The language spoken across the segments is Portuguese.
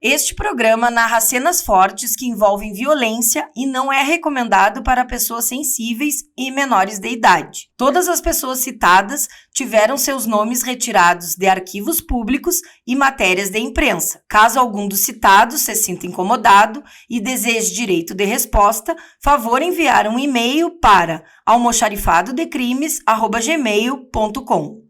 Este programa narra cenas fortes que envolvem violência e não é recomendado para pessoas sensíveis e menores de idade. Todas as pessoas citadas tiveram seus nomes retirados de arquivos públicos e matérias de imprensa. Caso algum dos citados se sinta incomodado e deseje direito de resposta, favor enviar um e-mail para almoxarifadodecrimes@gmail.com.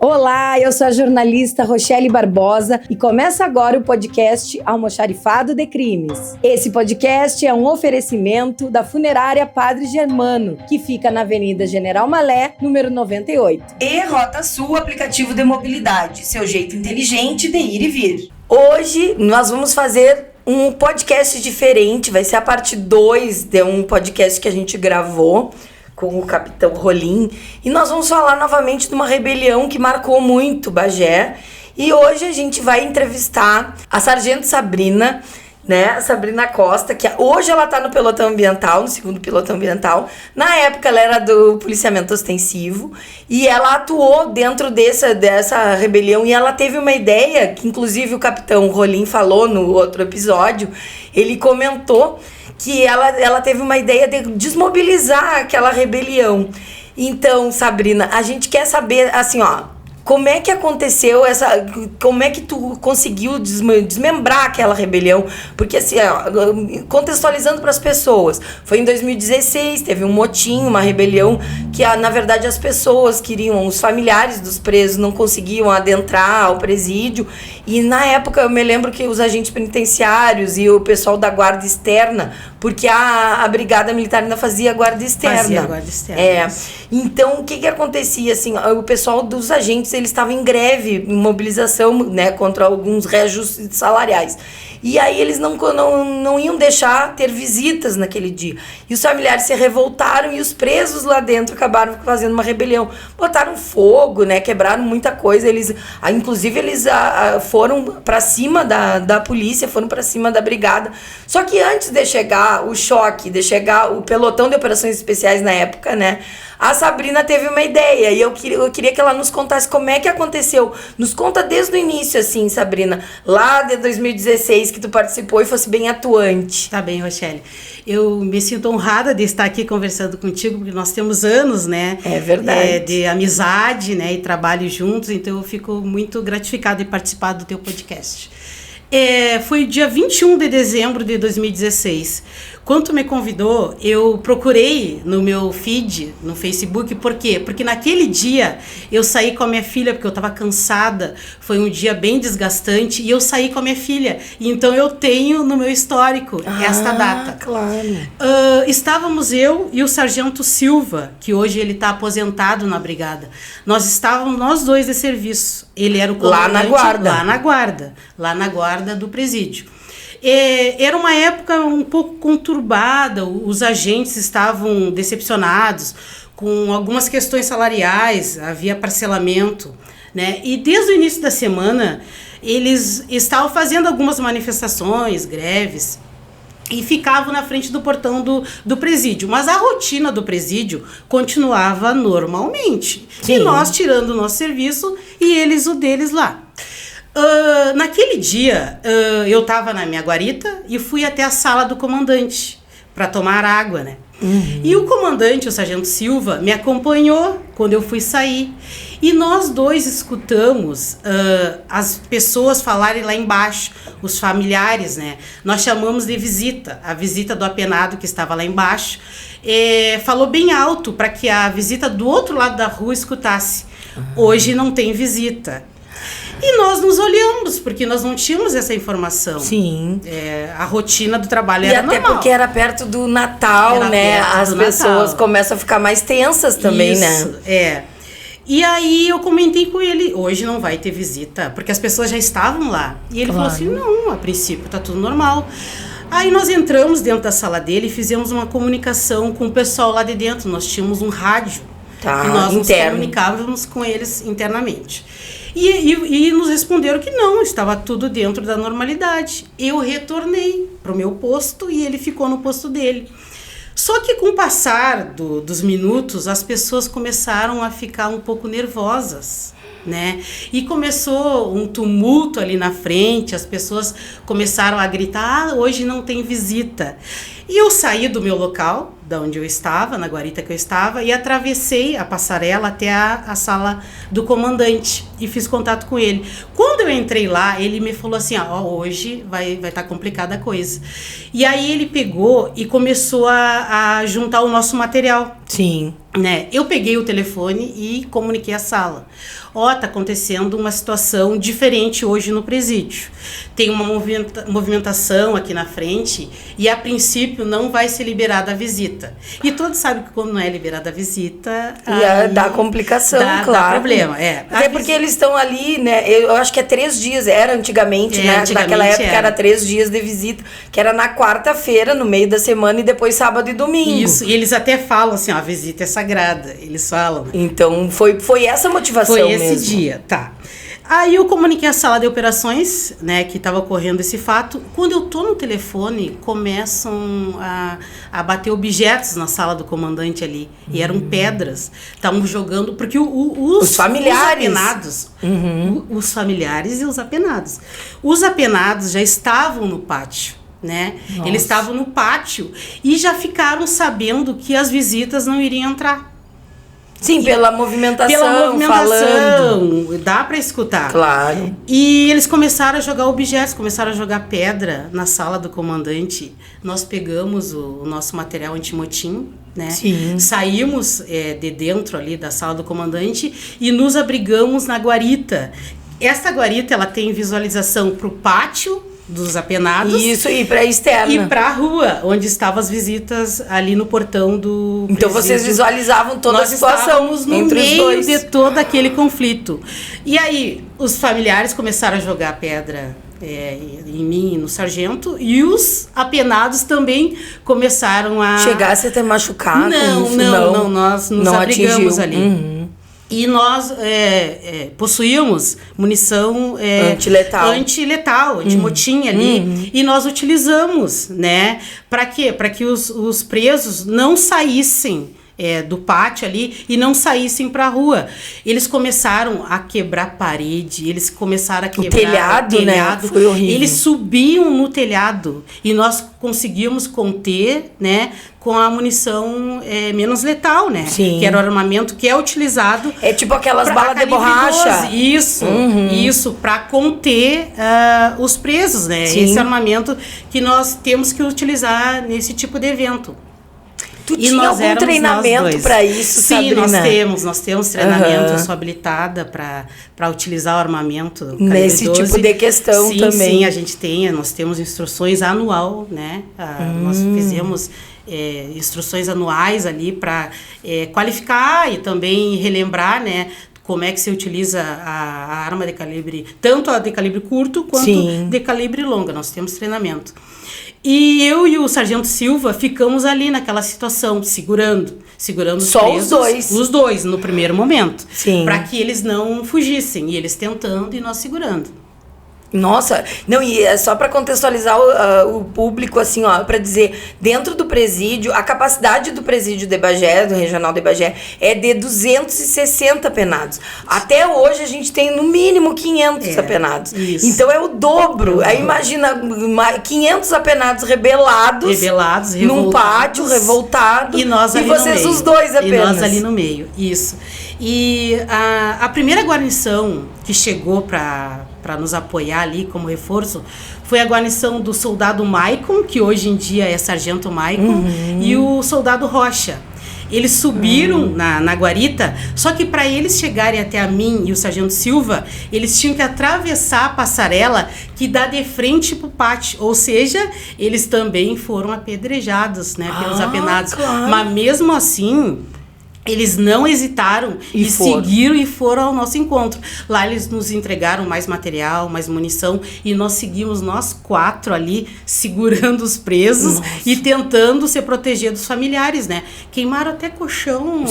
Olá, eu sou a jornalista Rochelle Barbosa e começa agora o podcast Almoxarifado de Crimes. Esse podcast é um oferecimento da Funerária Padre Germano, que fica na Avenida General Malé, número 98. E Rota Sul, aplicativo de mobilidade, seu jeito inteligente de ir e vir. Hoje nós vamos fazer um podcast diferente, vai ser a parte 2 de um podcast que a gente gravou com o Capitão Rolim, e nós vamos falar novamente de uma rebelião que marcou muito Bagé, e hoje a gente vai entrevistar a Sargento Sabrina, né, Sabrina Costa, que hoje ela tá no pelotão ambiental, no segundo pelotão ambiental. Na época ela era do policiamento ostensivo e ela atuou dentro dessa rebelião, e ela teve uma ideia, que inclusive o Capitão Rolim falou no outro episódio, ele comentou que ela teve uma ideia de desmobilizar aquela rebelião. Então, Sabrina, a gente quer saber, assim, como é que aconteceu como é que tu conseguiu desmembrar aquela rebelião? Porque, assim, contextualizando para as pessoas, foi em 2016, teve um motim, uma rebelião que, na verdade, as pessoas queriam, os familiares dos presos não conseguiam adentrar ao presídio, e na época eu me lembro que os agentes penitenciários e o pessoal da guarda externa, porque a brigada militar ainda fazia guarda externa. Fazia guarda externa. Então, o que acontecia, assim, o pessoal dos agentes, eles estavam em greve, em mobilização, né, contra alguns reajustes salariais. E aí eles não iam deixar ter visitas naquele dia. E os familiares se revoltaram e os presos lá dentro acabaram fazendo uma rebelião. Botaram fogo, né, quebraram muita coisa. Inclusive eles foram para cima da polícia, foram para cima da brigada. Só que antes de chegar o choque, de chegar o pelotão de operações especiais na época, né, a Sabrina teve uma ideia, e eu queria que ela nos contasse como é que aconteceu. Nos conta desde o início, assim, Sabrina, lá de 2016, que tu participou e fosse bem atuante. Tá bem, Rochelle. Eu me sinto honrada de estar aqui conversando contigo, porque nós temos anos, né? É verdade. De amizade, né? E trabalho juntos, então eu fico muito gratificada em participar do teu podcast. Foi dia 21 de dezembro de 2016. Quando tu me convidou, eu procurei no meu feed, no Facebook. Por quê? Porque naquele dia eu saí com a minha filha, porque eu estava cansada. Foi um dia bem desgastante e eu saí com a minha filha. Então eu tenho no meu histórico esta data. Claro. Estávamos eu e o Sargento Silva, que hoje ele está aposentado na brigada. Nós estávamos nós dois de serviço. Ele era o comandante lá na guarda do presídio. Era uma época um pouco conturbada, os agentes estavam decepcionados com algumas questões salariais, havia parcelamento, né? E desde o início da semana eles estavam fazendo algumas manifestações, greves, e ficavam na frente do portão do presídio. Mas a rotina do presídio continuava normalmente. Sim. E nós tirando o nosso serviço e eles o deles lá. Naquele dia, eu estava na minha guarita e fui até a sala do comandante para tomar água, né? Uhum. E o comandante, o Sargento Silva, me acompanhou quando eu fui sair. E nós dois escutamos as pessoas falarem lá embaixo, os familiares, né? Nós chamamos de visita, a visita do apenado que estava lá embaixo. Falou bem alto para que a visita do outro lado da rua escutasse. Uhum. Hoje não tem visita. E nós nos olhamos, porque nós não tínhamos essa informação. Sim. A rotina do trabalho era normal. E até porque era perto do Natal, né? As pessoas começam a ficar mais tensas também, né? E aí eu comentei com ele, hoje não vai ter visita, porque as pessoas já estavam lá. E ele falou assim, não, a princípio tá tudo normal. Aí nós entramos dentro da sala dele e fizemos uma comunicação com o pessoal lá de dentro. Nós tínhamos um rádio. E nós nos comunicávamos com eles internamente. E nos responderam que não, estava tudo dentro da normalidade. Eu retornei para o meu posto e ele ficou no posto dele. Só que com o passar dos minutos, as pessoas começaram a ficar um pouco nervosas, né? E começou um tumulto ali na frente, as pessoas começaram a gritar, hoje não tem visita. E eu saí do meu local, da onde eu estava, na guarita que eu estava, e atravessei a passarela até a sala do comandante e fiz contato com ele. Quando eu entrei lá, ele me falou assim, hoje vai tá complicada a coisa. E aí ele pegou e começou a juntar o nosso material. Sim. Né? Eu peguei o telefone e comuniquei à sala. Tá acontecendo uma situação diferente hoje no presídio. Tem uma movimentação aqui na frente e a princípio não vai ser liberada a visita. E todos sabem que quando não é liberada a visita... dá complicação, claro. Dá problema, Até porque eles estão ali, né? Eu acho que é 3 dias, era antigamente, né? Antigamente naquela época era 3 dias de visita, que era na quarta-feira, no meio da semana, e depois sábado e domingo. Isso, e eles até falam assim, a visita é sagrada, eles falam. Então, foi essa motivação mesmo. Foi esse dia, tá. Aí eu comuniquei à sala de operações, né, que estava ocorrendo esse fato. Quando eu tô no telefone, começam a bater objetos na sala do comandante ali. E eram pedras. Estavam jogando, porque os familiares. Os apenados. Os familiares e os apenados. Os apenados já estavam no pátio, né? Nossa. Eles estavam no pátio e já ficaram sabendo que as visitas não iriam entrar. Sim, pela movimentação, falando. Dá para escutar. Claro. E eles começaram a jogar objetos, começaram a jogar pedra na sala do comandante. Nós pegamos o nosso material antimotim, né? Sim. Saímos de dentro ali da sala do comandante e nos abrigamos na guarita. Esta guarita, ela tem visualização para o pátio dos apenados. Isso, e para externa. E para a rua, onde estavam as visitas ali no portão do Então presídio. vocês visualizavam toda a situação no entre os meio dois. de todo aquele conflito. E aí, os familiares começaram a jogar pedra em mim e no sargento, e os apenados também começaram a... Chegasse a ter machucado? Não, nós nos abrigamos ali. Uhum. E nós possuíamos munição antiletal, antimotim ali, e nós utilizamos, né? Para quê? Para que os presos não saíssem do pátio ali e não saíssem para a rua. Eles começaram a quebrar parede, eles começaram a quebrar o telhado, né? Foi horrível. Eles subiam no telhado e nós conseguimos conter, né? Com a munição menos letal, né? Sim. Que era o armamento que é utilizado... É tipo aquelas balas de borracha. 12. Isso, para conter os presos, né? Sim. Esse armamento que nós temos que utilizar nesse tipo de evento. Tu tinha algum treinamento para isso, Sim, Sabrina? nós temos treinamento. Eu sou habilitada para utilizar o armamento nesse 12. Tipo de questão também. Sim, nós temos instruções anual, né? Nós fizemos instruções anuais ali para qualificar e também relembrar, né? Como é que se utiliza a arma de calibre, tanto a de calibre curto quanto de calibre longa. Nós temos treinamento. E eu e o sargento Silva ficamos ali naquela situação, segurando os só presos. Os dois, no primeiro momento. Para que eles não fugissem. E eles tentando e nós segurando. Nossa, não, e é só para contextualizar o público, assim, ó, para dizer, dentro do presídio, a capacidade do presídio de Bagé, do regional de Bagé, é de 260 apenados. Até hoje a gente tem no mínimo 500 apenados. Isso. Então é o dobro. Aí imagina 500 apenados rebelados num pátio, revoltados. E nós ali vocês no meio. Os dois apenas. E nós ali no meio, isso. E a primeira guarnição que chegou para nos apoiar ali como reforço foi a guarnição do soldado Maicon, que hoje em dia é sargento Maicon, e o soldado Rocha. Eles subiram na guarita, só que para eles chegarem até a mim e o sargento Silva, eles tinham que atravessar a passarela que dá de frente pro pátio, ou seja, eles também foram apedrejados, né, pelos apenados. Claro. Mas mesmo assim, eles não hesitaram e seguiram e foram ao nosso encontro. Lá eles nos entregaram mais material, mais munição, e nós seguimos, nós 4 ali, segurando os presos. Nossa. E tentando se proteger dos familiares, né? Queimaram até colchão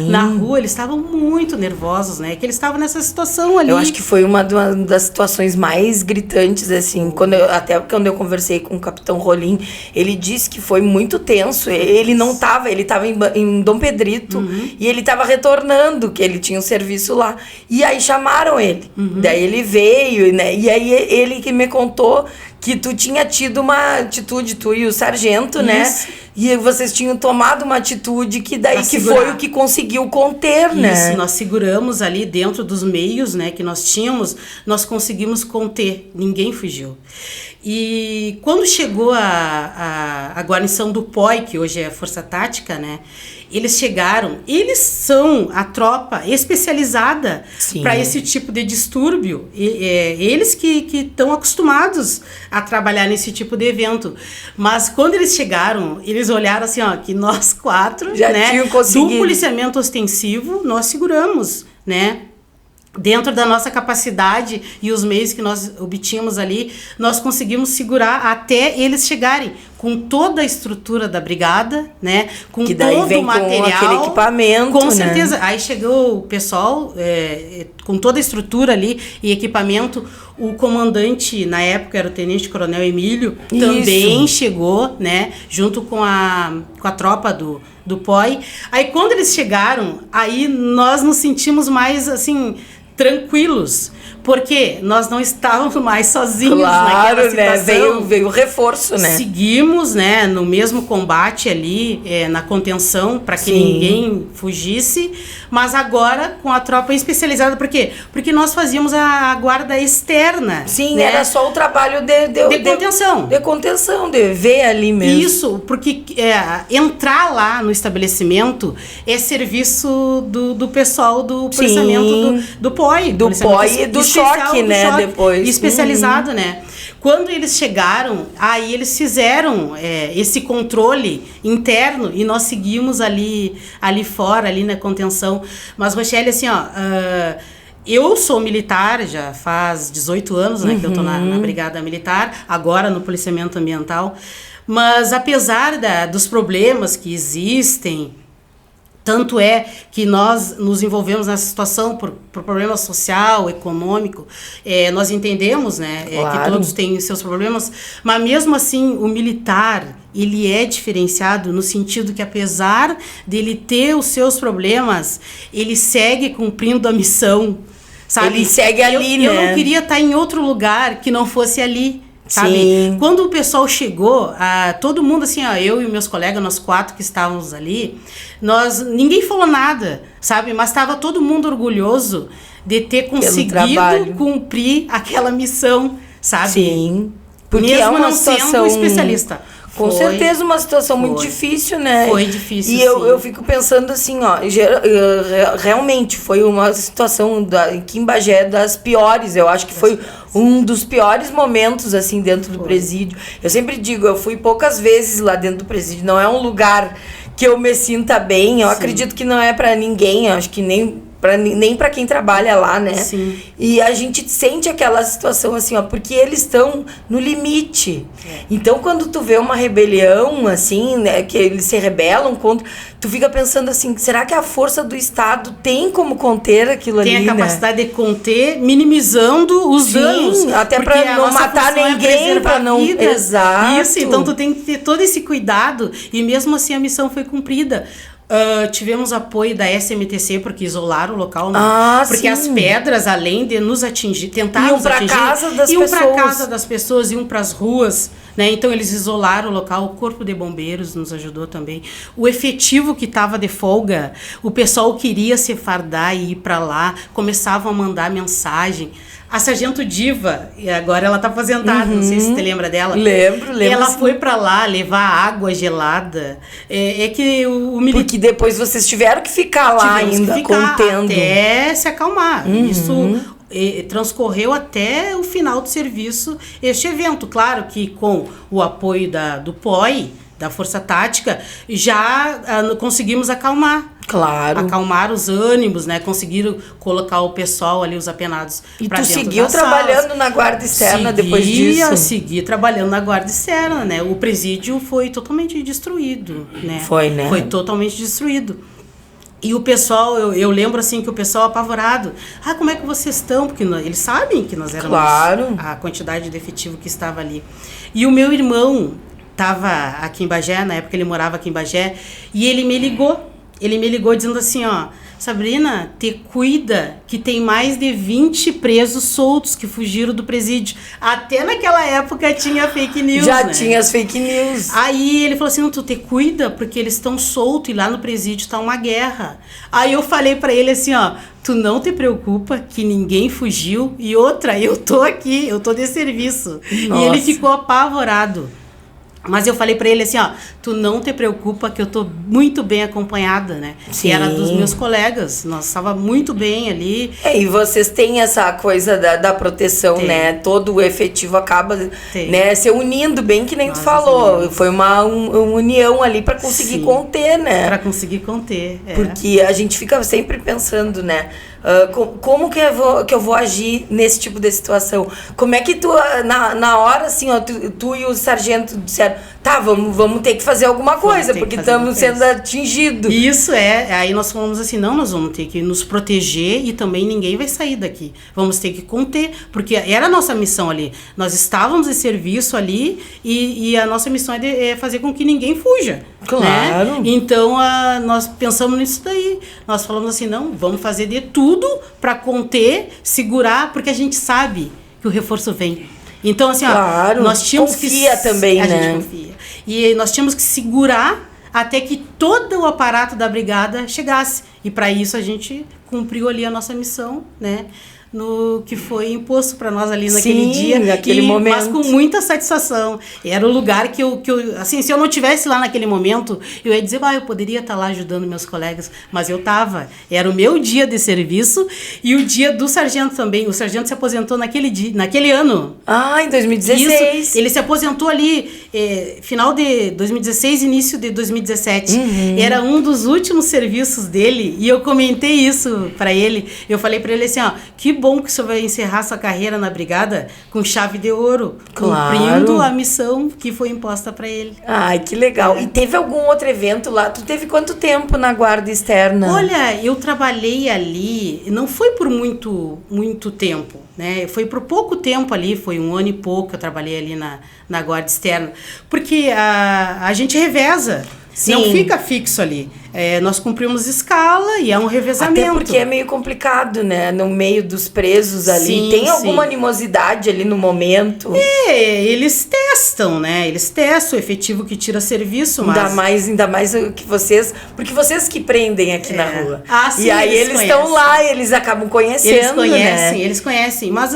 na rua, eles estavam muito nervosos, né? Que eles estavam nessa situação ali. Eu acho que foi uma das situações mais gritantes, assim, até quando eu conversei com o Capitão Rolim, ele disse que foi muito tenso. Ele não estava, ele estava em Dom Pedrito, e ele estava retornando, que ele tinha um serviço lá. E aí chamaram ele. Daí ele veio, né? E aí ele que me contou que tu tinha tido uma atitude, tu e o sargento, né? E vocês tinham tomado uma atitude que daí que foi o que conseguiu conter, né? Isso, nós seguramos ali dentro dos meios, né, que nós tínhamos, nós conseguimos conter, ninguém fugiu. E quando chegou a guarnição do POI, que hoje é a Força Tática, né? Eles chegaram, eles são a tropa especializada para esse tipo de distúrbio. Eles que estão acostumados a trabalhar nesse tipo de evento. Mas quando eles chegaram, eles olharam assim, ó, que nós 4, já né, tinham conseguido. Do policiamento ostensivo, nós seguramos, né? Dentro da nossa capacidade e os meios que nós obtínhamos ali, nós conseguimos segurar até eles chegarem com toda a estrutura da brigada, né? Com que daí todo vem o material, com aquele equipamento, com certeza. Aí chegou o pessoal com toda a estrutura ali e equipamento. O comandante, na época, era o Tenente Coronel Emílio, também chegou, né? Junto com a tropa do POI. Aí quando eles chegaram, aí nós nos sentimos mais assim tranquilos, porque nós não estávamos mais sozinhos naquela situação. Né? Veio o reforço, né? Seguimos, né, no mesmo combate ali, na contenção, para que ninguém fugisse, mas agora com a tropa especializada. Por quê? Porque nós fazíamos a guarda externa. Sim, né? Era só o trabalho de contenção. De contenção, de ver ali mesmo. Isso, porque entrar lá no estabelecimento é serviço do pessoal do policiamento do POI. Do POI e do choque, né? Depois. Especializado, né? Quando eles chegaram, aí eles fizeram esse controle interno e nós seguimos ali fora, ali na contenção. Mas, Rochelle, assim, ó... eu sou militar, já faz 18 anos, né, que eu tô na Brigada Militar, agora no policiamento ambiental. Mas, apesar dos problemas que existem, tanto é que nós nos envolvemos nessa situação por problema social, econômico. Nós entendemos, né, que todos têm seus problemas, mas mesmo assim o militar, ele é diferenciado no sentido que, apesar dele ter os seus problemas, ele segue cumprindo a missão, sabe? Ele segue ali, né? Eu não queria estar em outro lugar que não fosse ali. Sabe? Quando o pessoal chegou, todo mundo assim, ó, eu e meus colegas, nós 4 que estávamos ali, ninguém falou nada, sabe? Mas estava todo mundo orgulhoso de ter conseguido cumprir aquela missão, sabe? Sim. Porque mesmo é uma não situação... sendo especialista. Com certeza uma situação muito difícil, né? Foi difícil, e eu fico pensando assim, ó, realmente foi uma situação aqui em Bagé das piores. Eu acho que foi um dos piores momentos, assim, dentro do presídio. Eu sempre digo, eu fui poucas vezes lá dentro do presídio. Não é um lugar que eu me sinta bem. Eu acredito que não é pra ninguém. Eu acho que nem para quem trabalha lá, né? Sim. E a gente sente aquela situação assim, ó, porque eles estão no limite. Então, quando tu vê uma rebelião, assim, né, que eles se rebelam contra, tu fica pensando assim, será que a força do Estado tem como conter aquilo ali, né? Tem a capacidade de conter, minimizando os danos. Até para não matar ninguém, para não... Exato. Isso, então tu tem que ter todo esse cuidado, e mesmo assim a missão foi cumprida. Tivemos apoio da SMTC porque isolaram o local, né? Porque as pedras, além de nos atingir, tentaram nos atingir, iam para casa das pessoas, iam para as ruas, né? Então eles isolaram o local. O Corpo de Bombeiros nos ajudou também. O efetivo que estava de folga, o pessoal queria se fardar e ir para lá, começavam a mandar mensagem. A Sargento Diva, e agora ela tá aposentada, não sei se você lembra dela. Lembro. Ela foi pra lá levar água gelada. Que o militar... Porque depois vocês tiveram que ficar lá ainda, contendo. Até se acalmar. Isso transcorreu até o final do serviço, este evento. Claro que com o apoio do POI, da Força Tática, já conseguimos acalmar. Claro. Acalmar os ânimos, né? Conseguiram colocar o pessoal ali, os apenados, pra dentro. E tu seguiu trabalhando na Guarda Externa depois disso? Segui trabalhando na Guarda Externa, né? O presídio foi totalmente destruído, né? Foi, né? Foi totalmente destruído. E o pessoal, eu lembro assim que o pessoal apavorado. Como é que vocês estão? Porque eles sabem que nós éramos a quantidade de efetivo que estava ali. E o meu irmão estava aqui em Bagé, na época ele morava aqui em Bagé, e ele me ligou. Ele me ligou dizendo assim, Sabrina, te cuida que tem mais de 20 presos soltos que fugiram do presídio. Até naquela época tinha fake news, Já tinha as fake news. Aí ele falou assim, não, tu te cuida porque eles estão soltos e lá no presídio está uma guerra. Aí eu falei para ele assim, tu não te preocupa que ninguém fugiu. E outra, eu tô aqui, eu tô de serviço. Nossa. E ele ficou apavorado. Mas eu falei pra ele assim, tu não te preocupa que eu tô muito bem acompanhada, né? Sim. Que era dos meus colegas, nós estava muito bem ali. E vocês têm essa coisa da proteção, né? Todo o efetivo acaba, né, se unindo, bem que nem tu falou. Foi uma união ali pra conseguir conter, né? Pra conseguir conter, Porque a gente fica sempre pensando, né? Como que eu vou agir nesse tipo de situação? Como é que tu, na hora, assim, tu e o sargento disseram, vamos ter que fazer alguma coisa, porque estamos sendo atingidos. Isso aí nós falamos assim, não, nós vamos ter que nos proteger e também ninguém vai sair daqui. Vamos ter que conter, porque era a nossa missão ali. Nós estávamos em serviço ali e a nossa missão é fazer com que ninguém fuja. Claro. Né? Então, nós pensamos nisso daí. Nós falamos assim, não, vamos fazer de tudo para conter, segurar, porque a gente sabe que o reforço vem. Então, assim, nós tínhamos confia também, né? A gente confia. E nós tínhamos que segurar até que todo o aparato da brigada chegasse. E para isso a gente cumpriu ali a nossa missão, né? No que foi imposto para nós ali naquele dia, naquele momento. Mas com muita satisfação. Era o lugar que eu assim, se eu não tivesse lá naquele momento, eu ia dizer, eu poderia estar lá ajudando meus colegas, mas eu estava. Era o meu dia de serviço e o dia do sargento também. O sargento se aposentou naquele ano. Em 2016. Isso, ele se aposentou ali final de 2016, início de 2017. Era um dos últimos serviços dele e eu comentei isso para ele. Eu falei para ele assim, que bom que o senhor vai encerrar sua carreira na brigada com chave de ouro, cumprindo a missão que foi imposta para ele. Ai, que legal. E teve algum outro evento lá? Tu teve quanto tempo na Guarda Externa? Olha, eu trabalhei ali, não foi por muito tempo, né? Foi por pouco tempo ali, foi 1 ano e pouco que eu trabalhei ali na Guarda Externa, porque a gente reveza. Sim. Não fica fixo ali. Nós cumprimos escala e é um revezamento. Até porque é meio complicado, né? No meio dos presos ali. Sim, tem alguma animosidade ali no momento? Eles testam, né? Eles testam o efetivo que tira serviço, mas... Ainda mais que vocês... Porque vocês que prendem aqui na rua. Sim, e aí eles estão lá e eles acabam conhecendo, Eles conhecem. Mas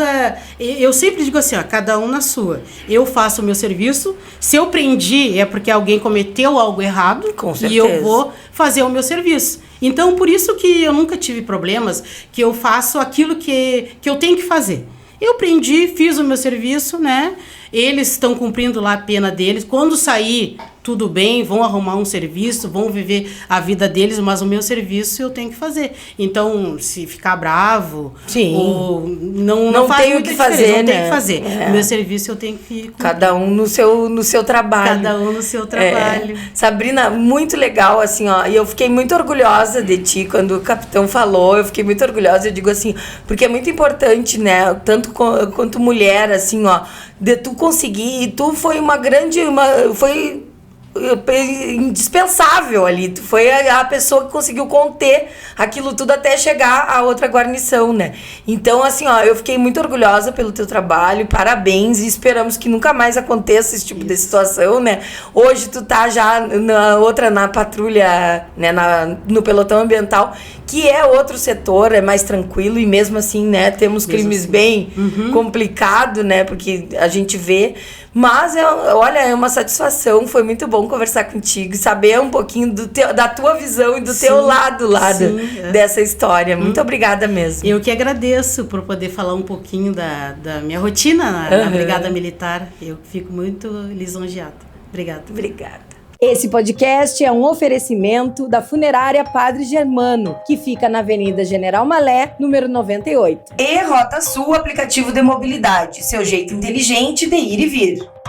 eu sempre digo assim, cada um na sua. Eu faço o meu serviço. Se eu prendi, é porque alguém cometeu algo errado. Com certeza. E eu vou fazer o meu serviço. Então, por isso que eu nunca tive problemas, que eu faço aquilo que eu tenho que fazer. Eu prendi, fiz o meu serviço, né? Eles estão cumprindo lá a pena deles. Quando sair, tudo bem, vão arrumar um serviço, vão viver a vida deles, mas o meu serviço eu tenho que fazer. Então, se ficar bravo, ou não faz tenho que fazer, não tem que fazer. O meu serviço eu tenho que cumprir. Cada um no seu trabalho. Cada um no seu trabalho. Sabrina, muito legal, assim, e eu fiquei muito orgulhosa de ti quando o capitão falou, eu fiquei muito orgulhosa, eu digo assim, porque é muito importante, né, tanto quanto mulher, assim, de tu conseguir, e tu foi foi indispensável ali. Tu foi a pessoa que conseguiu conter aquilo tudo até chegar a outra guarnição, né? Então, assim, eu fiquei muito orgulhosa pelo teu trabalho, parabéns, e esperamos que nunca mais aconteça esse tipo de situação, né? Hoje tu tá já na patrulha, né, no pelotão ambiental, que é outro setor, é mais tranquilo, e mesmo assim, né, temos crimes bem complicados, né, porque a gente vê, mas é uma satisfação, foi muito bom conversar contigo, saber um pouquinho da tua visão e do teu lado lá dessa história. Muito obrigada mesmo. Eu que agradeço por poder falar um pouquinho da minha rotina na Brigada Militar. Eu fico muito lisonjeada. Obrigada. Obrigada. Esse podcast é um oferecimento da Funerária Padre Germano, que fica na Avenida General Malé, número 98. E Rota Sul, aplicativo de mobilidade, seu jeito inteligente de ir e vir.